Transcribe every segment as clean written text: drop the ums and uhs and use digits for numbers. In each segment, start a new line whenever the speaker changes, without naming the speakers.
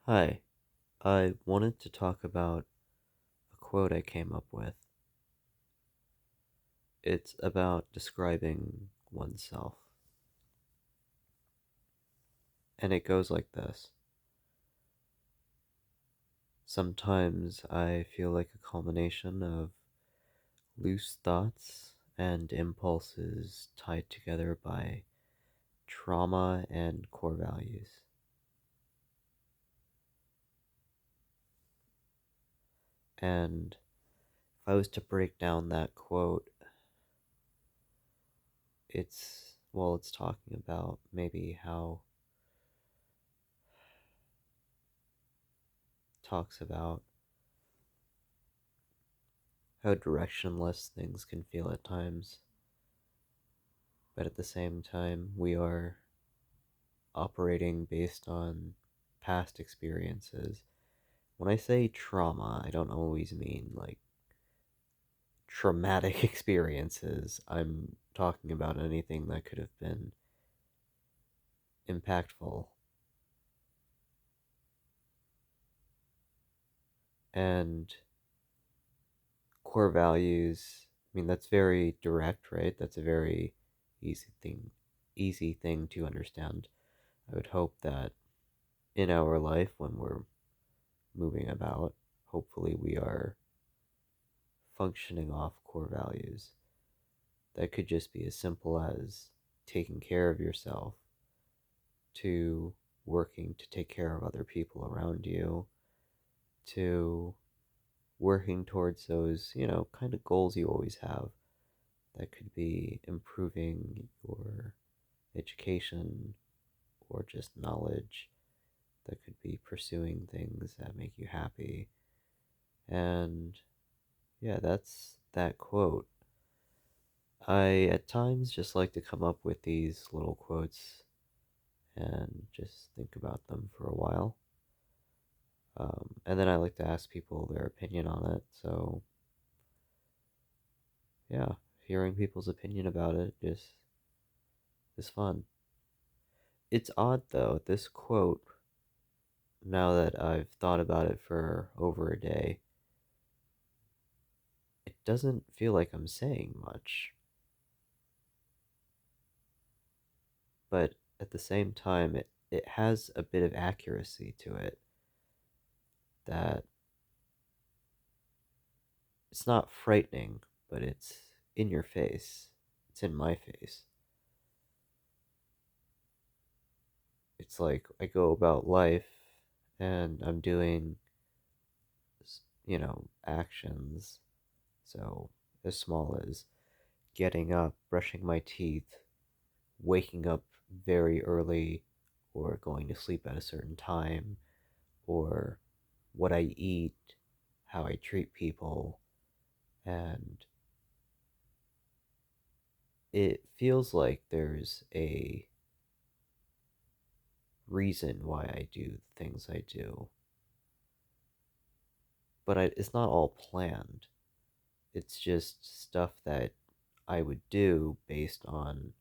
Hi, I wanted to talk about a quote I came up with. It's about describing oneself. And it goes like this. Sometimes I feel like a culmination of loose thoughts and impulses tied together by trauma and core values. And if I was to break down that quote, it's talking about maybe how talks about how directionless things can feel at times, but at the same time, we are operating based on past experiences. When I say trauma, I don't always mean like traumatic experiences. I'm talking about anything that could have been impactful. And core values, I mean, that's very direct, right? That's a very easy thing, easy thing to understand. I would hope that in our life, when we're moving about, hopefully we are functioning off core values. That could just be as simple as taking care of yourself to working to take care of other people around you to working towards those, kind of goals you always have. That could be improving your education or just knowledge. That could be pursuing things that make you happy. And yeah, that's that quote. I at times just like to come up with these little quotes and just think about them for a while. And then I like to ask people their opinion on it. So, yeah, hearing people's opinion about it just is fun. It's odd though, this quote, now that I've thought about it for over a day, it doesn't feel like I'm saying much. But at the same time, it has a bit of accuracy to it that it's not frightening, but it's in your face. It's in my face. It's like I go about life and I'm doing, actions. So, as small as getting up, brushing my teeth, waking up very early, or going to sleep at a certain time, or what I eat, how I treat people, and it feels like there's a reason why I do the things I do. But it's not all planned. It's just stuff that I would do based on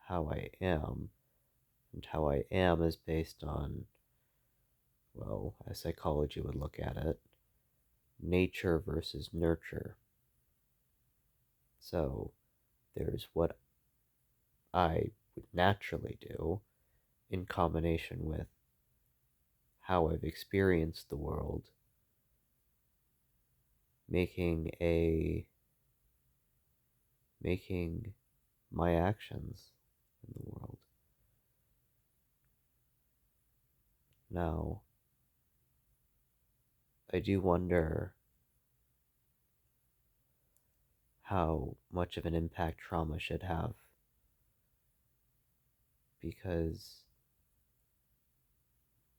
how I am. And how I am is based on, well, as psychology would look at it, nature versus nurture. So there's what I would naturally do in combination with how I've experienced the world, making a making my actions in the world. Now, I do wonder how much of an impact trauma should have because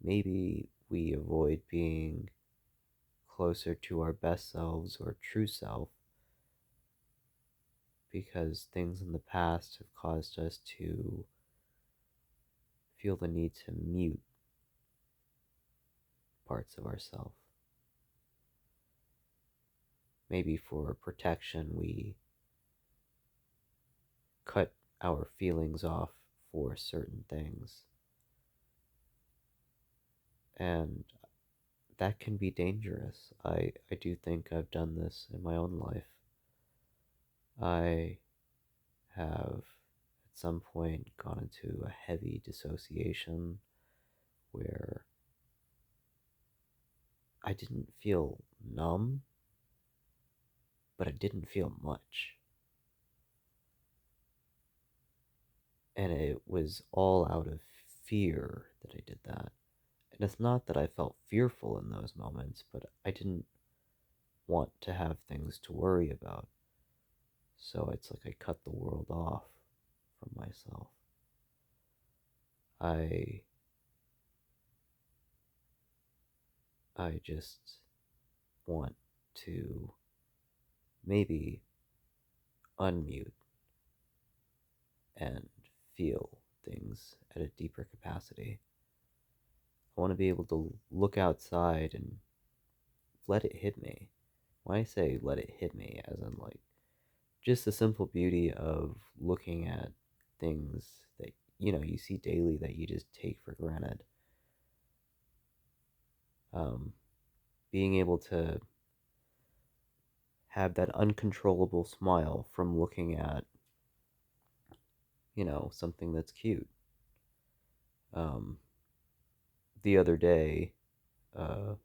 maybe we avoid being closer to our best selves or true self because things in the past have caused us to feel the need to mute parts of ourselves. Maybe for protection, we cut our feelings off for certain things. And that can be dangerous. I do think I've done this in my own life. I have at some point gone into a heavy dissociation where I didn't feel numb, but I didn't feel much. And it was all out of fear that I did that. And it's not that I felt fearful in those moments, but I didn't want to have things to worry about. So it's like I cut the world off from myself. I I just want to maybe unmute and feel things at a deeper capacity. I want to be able to look outside and let it hit me. When I say let it hit me, as in like just the simple beauty of looking at things that you see daily that you just take for granted. Um, Being able to have that uncontrollable smile from looking at something that's cute. Um, the other day, uh,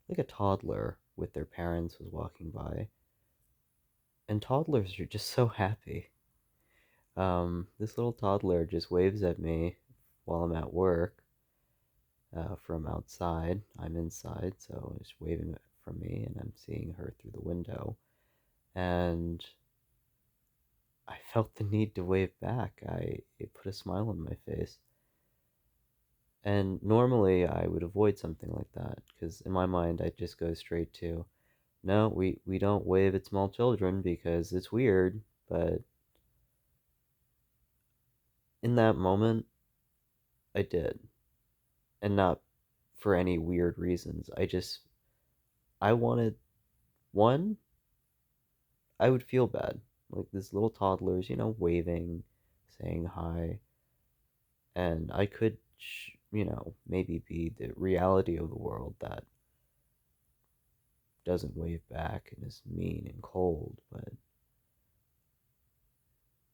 like a toddler with their parents was walking by, and toddlers are just so happy. This little toddler just waves at me while I'm at work from outside. I'm inside, so it's waving from me, and I'm seeing her through the window. And I felt the need to wave back. It put a smile on my face. And normally I would avoid something like that because in my mind I just go straight to, no, we don't wave at small children because it's weird. But in that moment, I did, and not for any weird reasons. I wanted one. I would feel bad, like this little toddler's, waving, saying hi, and I could, maybe be the reality of the world that doesn't wave back and is mean and cold, but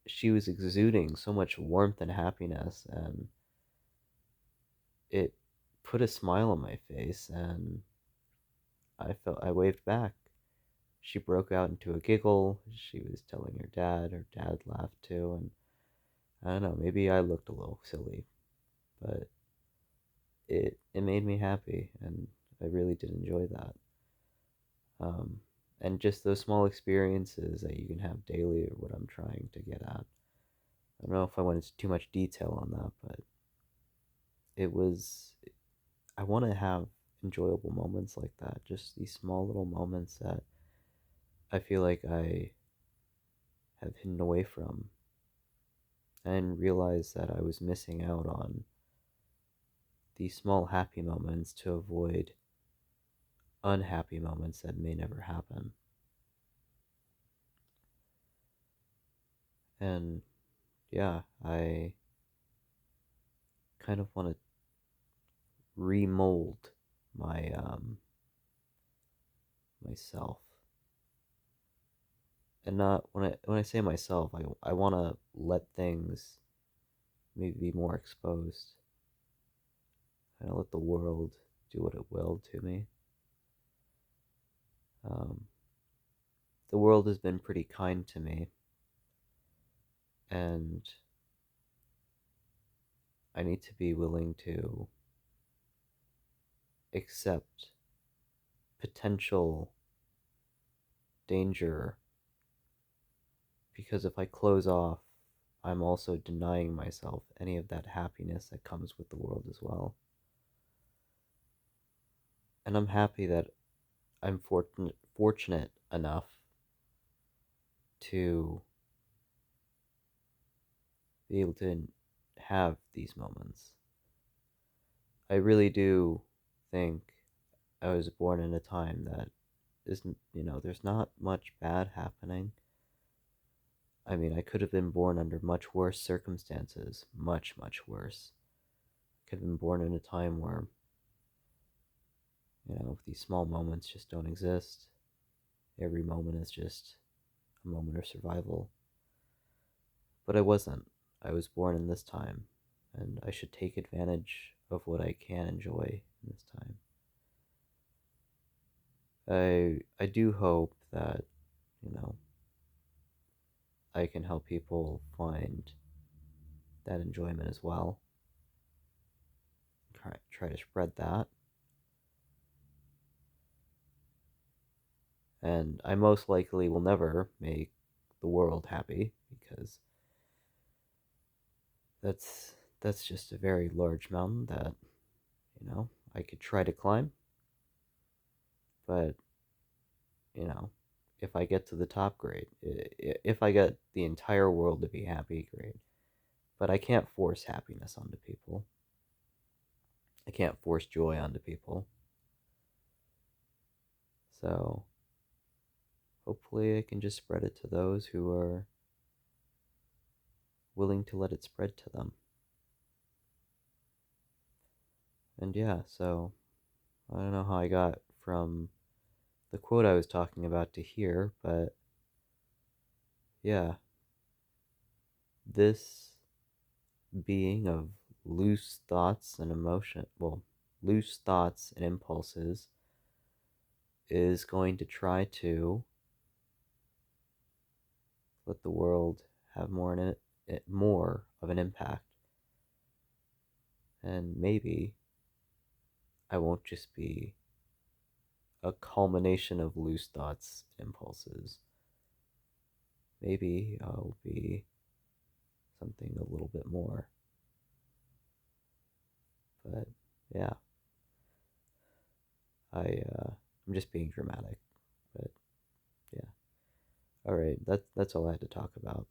she was exuding so much warmth and happiness, and it put a smile on my face, and I waved back. She broke out into a giggle. She was telling her dad. Her dad laughed too, and I don't know, maybe I looked a little silly, but it made me happy, and I really did enjoy that. Um, and just those small experiences that you can have daily are what I'm trying to get at. I don't know if I went into too much detail on that, but it was, I want to have enjoyable moments like that. Just these small little moments that I feel like I have hidden away from and realized that I was missing out on these small happy moments to avoid unhappy moments that may never happen. And yeah, I kind of want to remold my myself. And not when I say myself, I want to let things maybe be more exposed. Kind of let the world do what it will to me. Um, the world has been pretty kind to me, and I need to be willing to accept potential danger because if I close off, I'm also denying myself any of that happiness that comes with the world as well. And I'm happy that I'm fortunate enough to be able to have these moments. I really do think I was born in a time that isn't, there's not much bad happening. I mean, I could have been born under much worse circumstances, much, much worse. I could have been born in a time where these small moments just don't exist. Every moment is just a moment of survival. But I wasn't. I was born in this time, and I should take advantage of what I can enjoy in this time. I do hope that, you know, I can help people find that enjoyment as well. Try to spread that. And I most likely will never make the world happy because that's just a very large mountain that, I could try to climb, but, you know, if I get to the top, great. If I get the entire world to be happy, great. But I can't force happiness onto people. I can't force joy onto people. So hopefully I can just spread it to those who are willing to let it spread to them. And yeah, so I don't know how I got from the quote I was talking about to here, but yeah, this being of loose thoughts and loose thoughts and impulses is going to try to let the world have more of an impact. And maybe I won't just be a culmination of loose thoughts and impulses. Maybe I'll be something a little bit more. But yeah, I'm just being dramatic. But yeah. All right, that's all I had to talk about.